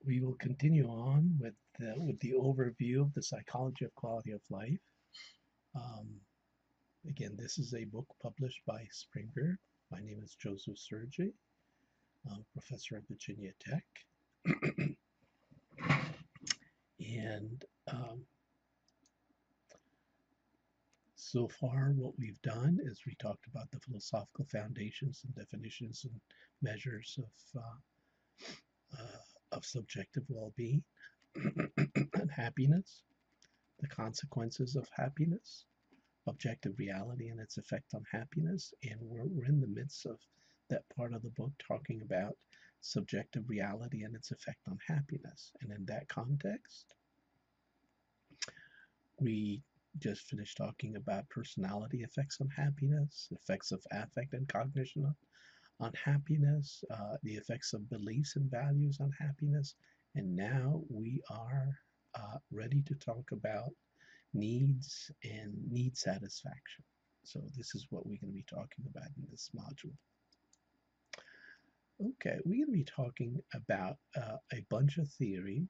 We will continue on with the overview of the psychology of quality of life. Um, Again, this is a book published by Springer. My name is Joseph Sergi. I'm a professor at Virginia Tech. And so far, what we've done is we talked about the philosophical foundations and definitions and measures of subjective well-being and happiness, the consequences of happiness, objective reality and its effect on happiness. And we're in the midst of that part of the book talking about subjective reality and its effect on happiness. And in that context, we just finished talking about personality effects on happiness, effects of affect and cognition on happiness, the effects of beliefs and values on happiness. And now we are ready to talk about needs and need satisfaction. So this is what we're going to be talking about in this module. Okay, we're going to be talking about a bunch of theories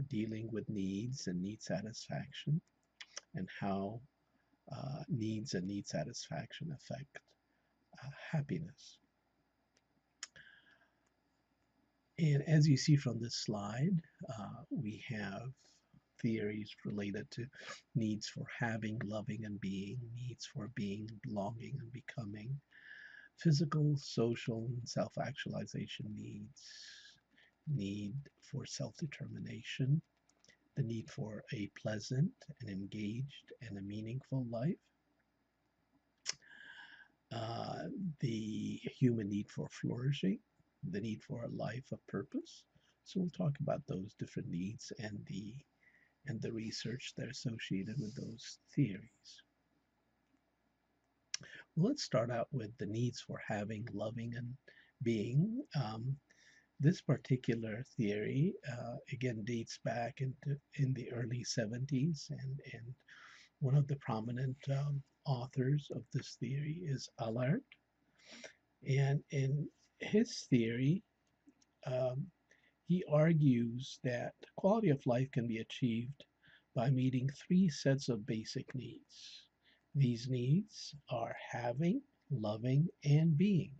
dealing with needs and need satisfaction and how needs and need satisfaction affect happiness. And as you see from this slide, we have theories related to needs for having, loving, and being, needs for being, belonging, and becoming, physical, social, and self-actualization needs, need for self-determination, the need for a pleasant and engaged and a meaningful life, uh, the human need for flourishing, the need for a life of purpose. So we'll talk about those different needs and the research that are associated with those theories. Let's start out with the needs for having, loving, and being. This particular theory, again, dates back in the early 70s, and one of the prominent authors of this theory is Allard. And in his theory, um, he argues that quality of life can be achieved by meeting three sets of basic needs. These needs are having, loving, and being.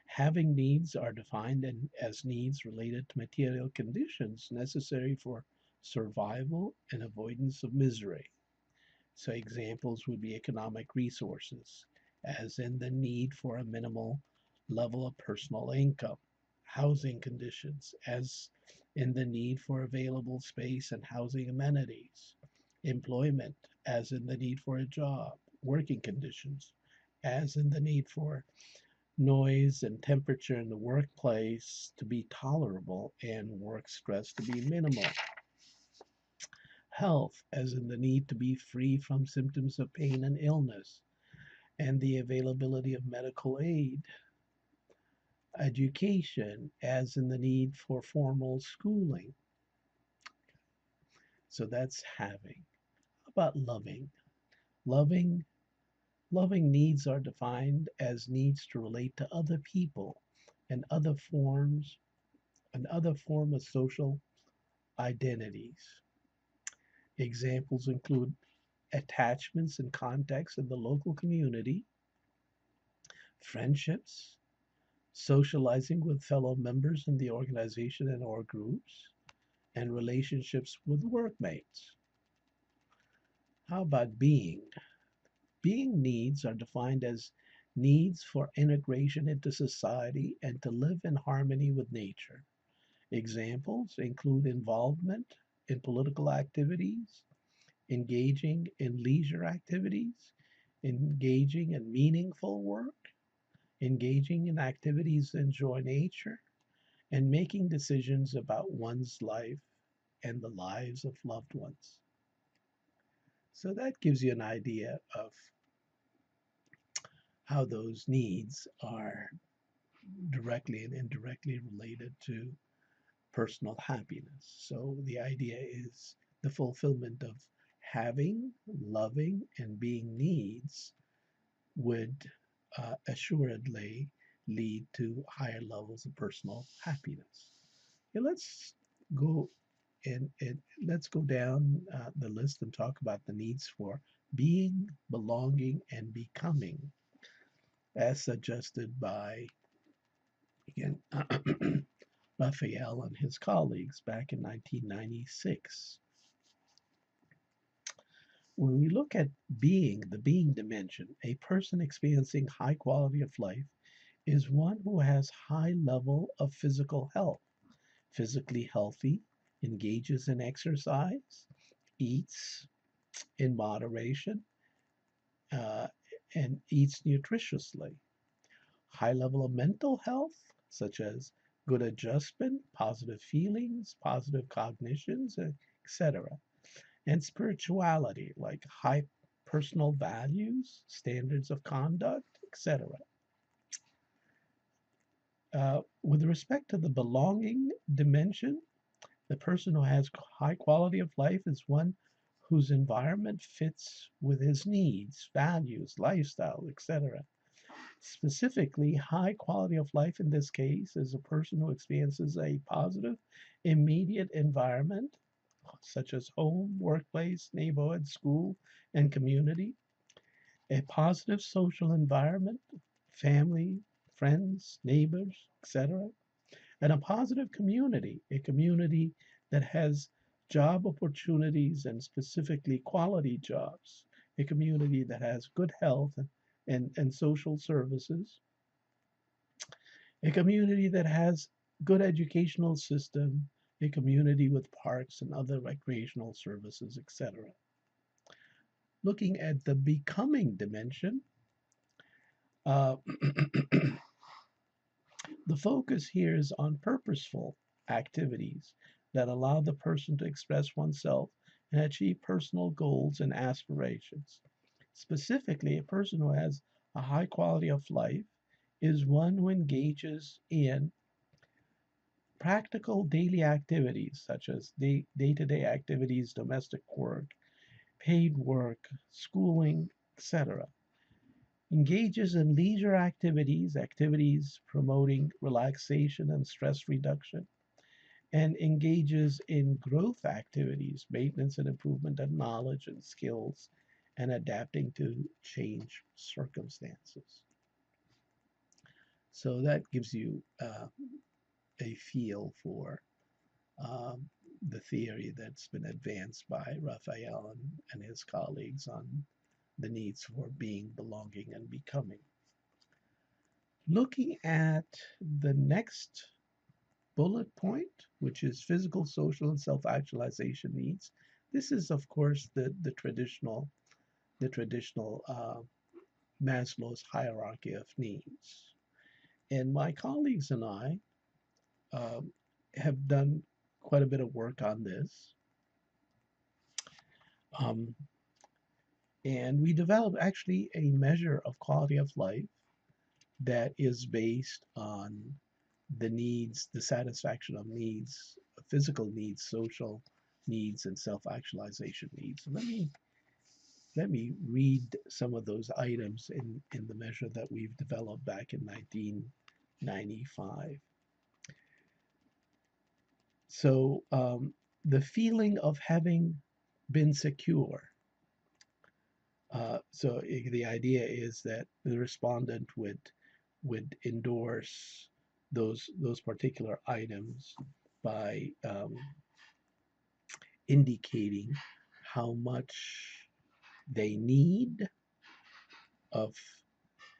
Having needs are defined as needs related to material conditions necessary for survival and avoidance of misery. So, examples would be economic resources, as in the need for a minimal level of personal income, housing conditions, as in the need for available space and housing amenities, employment, as in the need for a job, working conditions, as in the need for noise and temperature in the workplace to be tolerable and work stress to be minimal. Health, as in the need to be free from symptoms of pain and illness, and the availability of medical aid. Education, as in the need for formal schooling. So that's having. How about loving? Loving Loving needs are defined as needs to relate to other people and other form of social identities. Examples include attachments and contacts in the local community, friendships, socializing with fellow members in the organization and or groups, and relationships with workmates. How about being? Being needs are defined as needs for integration into society and to live in harmony with nature. Examples include involvement in political activities, engaging in leisure activities, engaging in meaningful work, engaging in activities that enjoy nature, and making decisions about one's life and the lives of loved ones. So that gives you an idea of how those needs are directly and indirectly related to personal happiness. So the idea is the fulfillment of having, loving, and being needs would assuredly lead to higher levels of personal happiness. Okay, go let's go down the list and talk about the needs for being, belonging, and becoming, as suggested by again Raphael and his colleagues back in 1996. When we look at being, the being dimension, a person experiencing high quality of life is one who has high level of physical health, physically healthy, engages in exercise, eats in moderation, uh, and eats nutritiously. High level of mental health, such as good adjustment, positive feelings, positive cognitions, etc. And spirituality, like high personal values, standards of conduct, etc. With respect to the belonging dimension, the person who has high quality of life is one whose environment fits with his needs, values, lifestyle, etc. Specifically, high quality of life in this case is a person who experiences a positive, immediate environment, such as home, workplace, neighborhood, school, and community, a positive social environment, family, friends, neighbors, etc., and a positive community, a community that has job opportunities and specifically quality jobs, a community that has good health and social services, a community that has good educational system, a community with parks and other recreational services, etc. Looking at the becoming dimension, uh, the focus here is on purposeful activities that allow the person to express oneself and achieve personal goals and aspirations. Specifically, a person who has a high quality of life is one who engages in practical daily activities such as day-to-day activities, domestic work, paid work, schooling, etc. Engages in leisure activities, activities promoting relaxation and stress reduction, and engages in growth activities, maintenance and improvement of knowledge and skills, and adapting to change circumstances. So that gives you a feel for um, the theory that's been advanced by Raphael and his colleagues on the needs for being, belonging, and becoming. Looking at the next bullet point, which is physical, social, and self-actualization needs. This is, of course, the traditional Maslow's hierarchy of needs. And my colleagues and I um, have done quite a bit of work on this. Um, and we developed actually a measure of quality of life that is based on the needs, the satisfaction of needs, physical needs, social needs, and self-actualization needs. So let me read some of those items in the measure that we've developed back in 1995. So the feeling of having been secure. So the idea is that the respondent would endorse those particular items by indicating how much they need of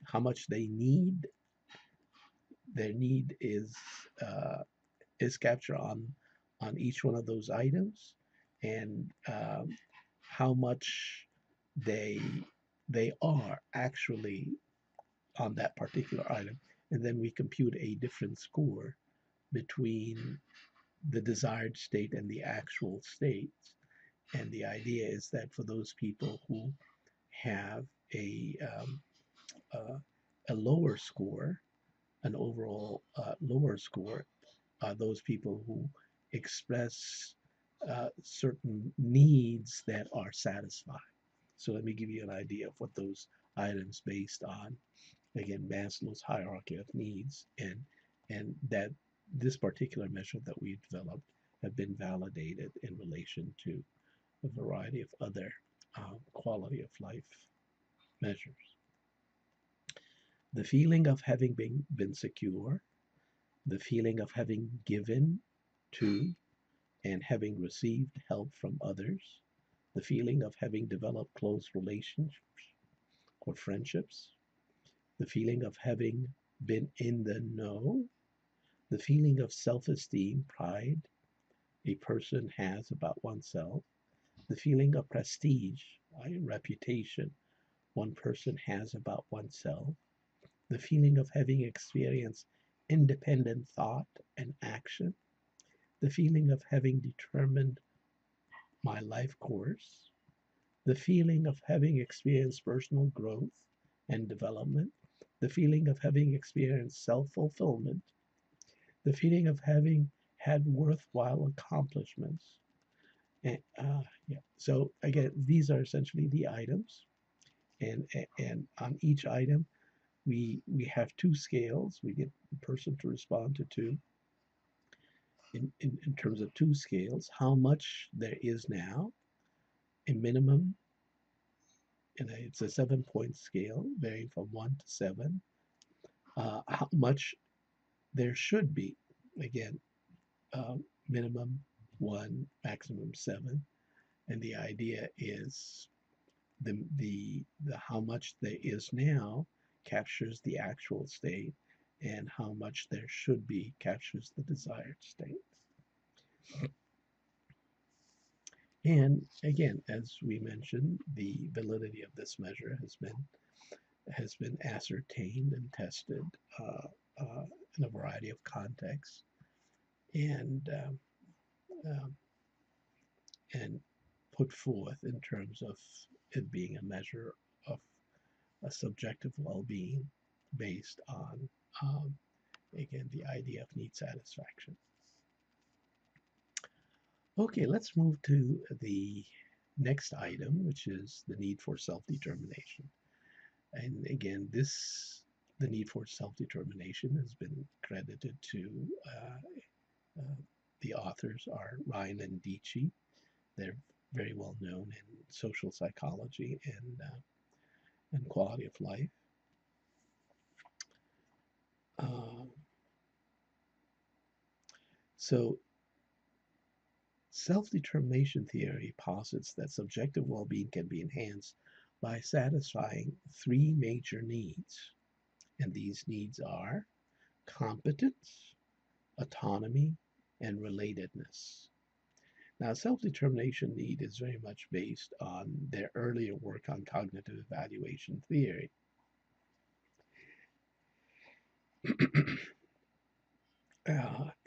how much they need. Their need is captured on each one of those items, and how much they they are actually on that particular item, and then we compute a different score between the desired state and the actual state. And the idea is that for those people who have uh, a lower score, an overall lower score, are those people who express certain needs that are satisfied. So let me give you an idea of what those items based on again, Maslow's hierarchy of needs, and that this particular measure that we've developed have been validated in relation to a variety of other quality of life measures. The feeling of having been secure, the feeling of having given to and having received help from others, the feeling of having developed close relationships or friendships, the feeling of having been in the know, the feeling of self-esteem, pride a person has about oneself, the feeling of prestige, reputation one person has about oneself, the feeling of having experienced independent thought and action, the feeling of having determined my life course, the feeling of having experienced personal growth and development, the feeling of having experienced self fulfillment, the feeling of having had worthwhile accomplishments. And, yeah. So again, these are essentially the items, and on each item, we have two scales. We get the person to respond to two in terms of two scales. How much there is now, a minimum, and it's a 7-point scale, varying from 1 to 7. How much there should be, again, minimum 1, maximum 7, and the idea is the how much there is now captures the actual state, and how much there should be captures the desired state. And again, as we mentioned, the validity of this measure has been ascertained and tested in a variety of contexts, and um, and put forth in terms of it being a measure of a subjective well-being based on, again, the idea of need satisfaction. Okay, let's move to the next item, which is the need for self-determination. And again, the need for self-determination has been credited to the authors are Ryan and Dietschi. They're very well known in social psychology and quality of life. Uh, so self-determination theory posits that subjective well-being can be enhanced by satisfying three major needs. And these needs are competence, autonomy, and relatedness. Now, self-determination need is very much based on their earlier work on cognitive evaluation theory.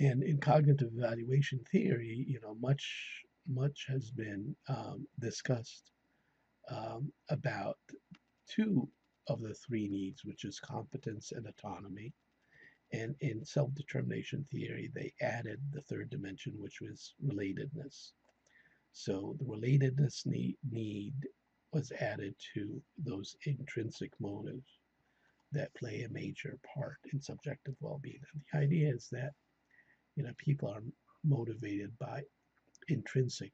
And in cognitive evaluation theory, much has been discussed about two of the three needs, which is competence and autonomy. And in self-determination theory, they added the third dimension, which was relatedness. So the relatedness need was added to those intrinsic motives that play a major part in subjective well-being. And the idea is that people are motivated by intrinsic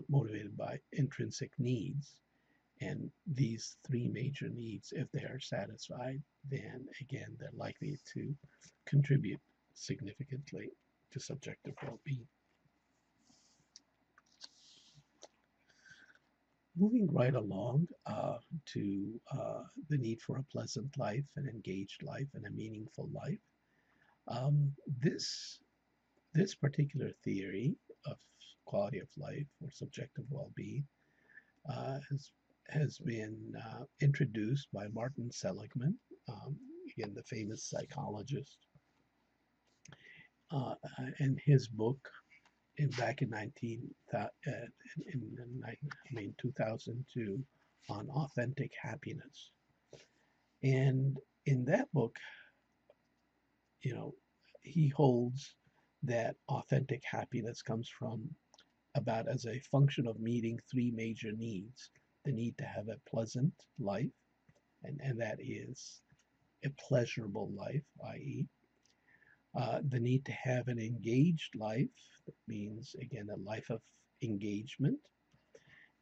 motivated by intrinsic needs, and these three major needs, if they are satisfied, then again they're likely to contribute significantly to subjective well-being. Moving right along to the need for a pleasant life, an engaged life, and a meaningful life. This this particular theory of quality of life or subjective well-being uh, has has been introduced by Martin Seligman, again the famous psychologist, in his book back in 2002 on authentic happiness. And in that book, you know, he holds that authentic happiness comes from about as a function of meeting three major needs: the need to have a pleasant life, and that is a pleasurable life, i.e., the need to have an engaged life, that means, again, a life of engagement,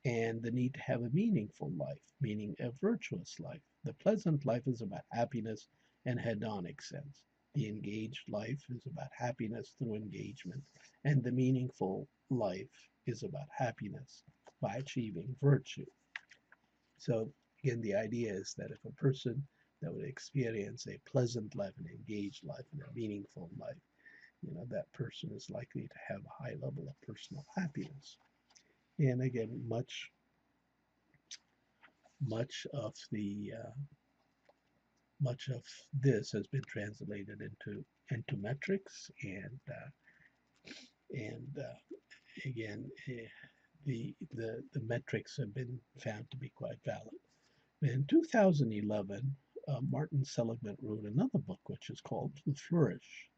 and the need to have a meaningful life, meaning a virtuous life. The pleasant life is about happiness and hedonic sense. The engaged life is about happiness through engagement, and the meaningful life is about happiness by achieving virtue. So, again, the idea is that if a person that would experience a pleasant life, an engaged life, and a meaningful life, that person is likely to have a high level of personal happiness. And again, much of the much of this has been translated into metrics, and again, the metrics have been found to be quite valid. In 2011, Martin Seligman wrote another book which is called The Flourish,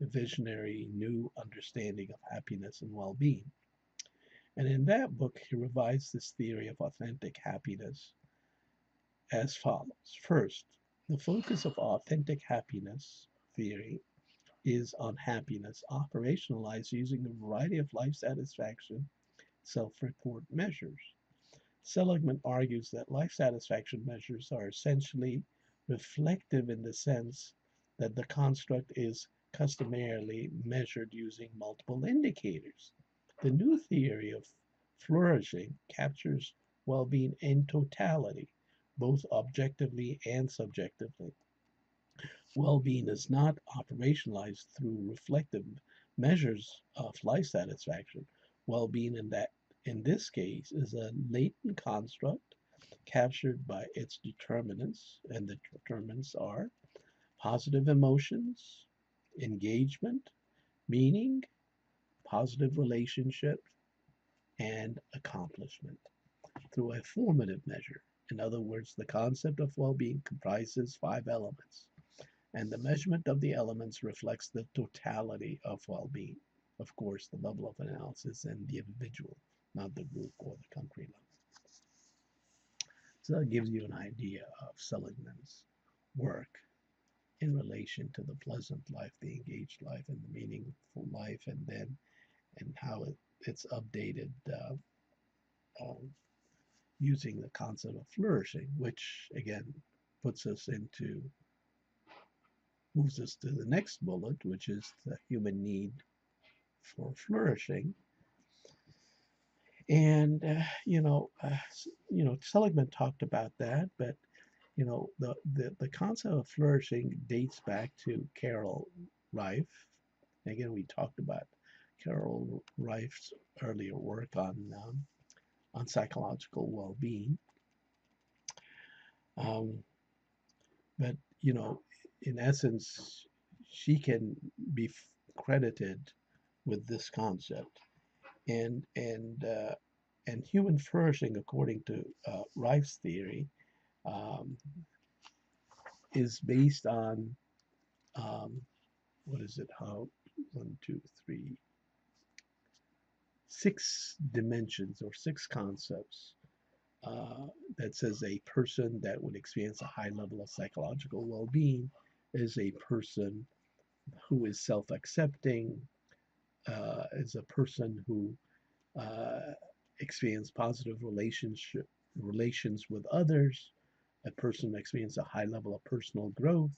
a visionary new understanding of happiness and well-being. And in that book, he revised this theory of authentic happiness as follows. First, the focus of authentic happiness theory is on happiness operationalized using a variety of life satisfaction self-report measures. Seligman argues that life satisfaction measures are essentially reflective in the sense that the construct is customarily measured using multiple indicators. The new theory of flourishing captures well-being in totality, both objectively and subjectively. Well-being is not operationalized through reflective measures of life satisfaction. Well-being in this case is a latent construct captured by its determinants, and the determinants are positive emotions, engagement, meaning, positive relationships, and accomplishment through a formative measure. In other words, the concept of well-being comprises 5 elements, and the measurement of the elements reflects the totality of well-being. Of course, the level of analysis and the individual, not the group or the country level. So that gives you an idea of Seligman's work in relation to the pleasant life, the engaged life, and the meaningful life, and how it's updated um, using the concept of flourishing, which again puts us into moves us to the next bullet, which is the human need for flourishing. And Seligman talked about that, but the concept of flourishing dates back to Carol Reif. Again, we talked about Carol Reif's earlier work on psychological well-being. But in essence, she can be credited with this concept, and and uh, and human flourishing, according to Reif's theory, um, is based on what is it? How one, two, three, 6 dimensions or 6 concepts that says a person that would experience a high level of psychological well-being is a person who is self-accepting, is a person who uh, experience positive relations with others, a person who experiences a high level of personal growth,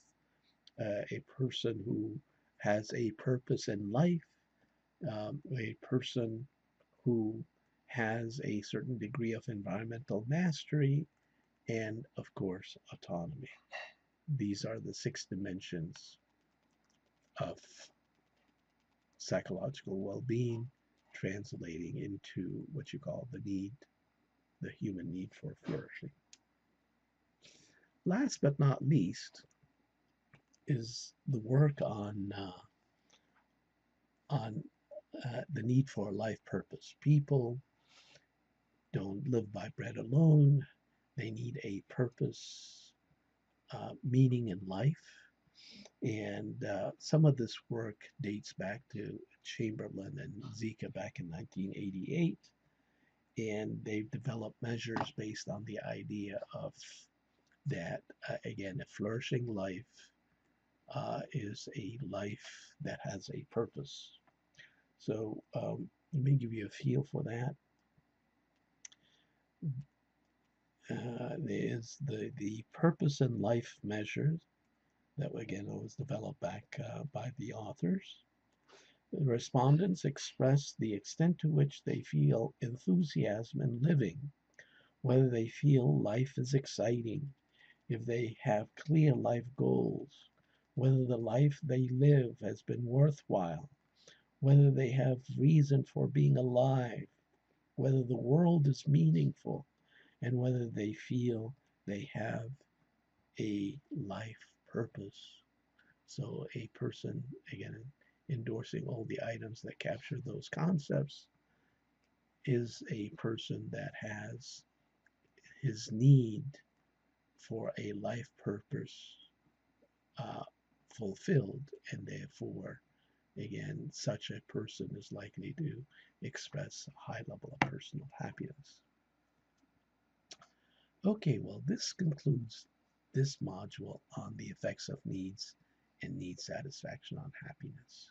a person who has a purpose in life, a person who has a certain degree of environmental mastery, and of course, autonomy. These are the 6 dimensions of psychological well-being, translating into what you call the human need for flourishing. Last but not least is the work on the need for a life purpose. People don't live by bread alone. They need a purpose, meaning in life. And some of this work dates back to Chamberlain and Zika back in 1988. And they've developed measures based on the idea of that, again, a flourishing life is a life that has a purpose. So let me give you a feel for that. There's the purpose in life measures that, again, was developed back by the authors. The respondents express the extent to which they feel enthusiasm in living, whether they feel life is exciting, if they have clear life goals, whether the life they live has been worthwhile, whether they have reason for being alive, whether the world is meaningful, and whether they feel they have a life purpose. So, a person, again, endorsing all the items that capture those concepts, is a person that has his need for a life purpose uh, fulfilled, and therefore, again, such a person is likely to express a high level of personal happiness. Okay, well, this concludes this module on the effects of needs and need satisfaction on happiness.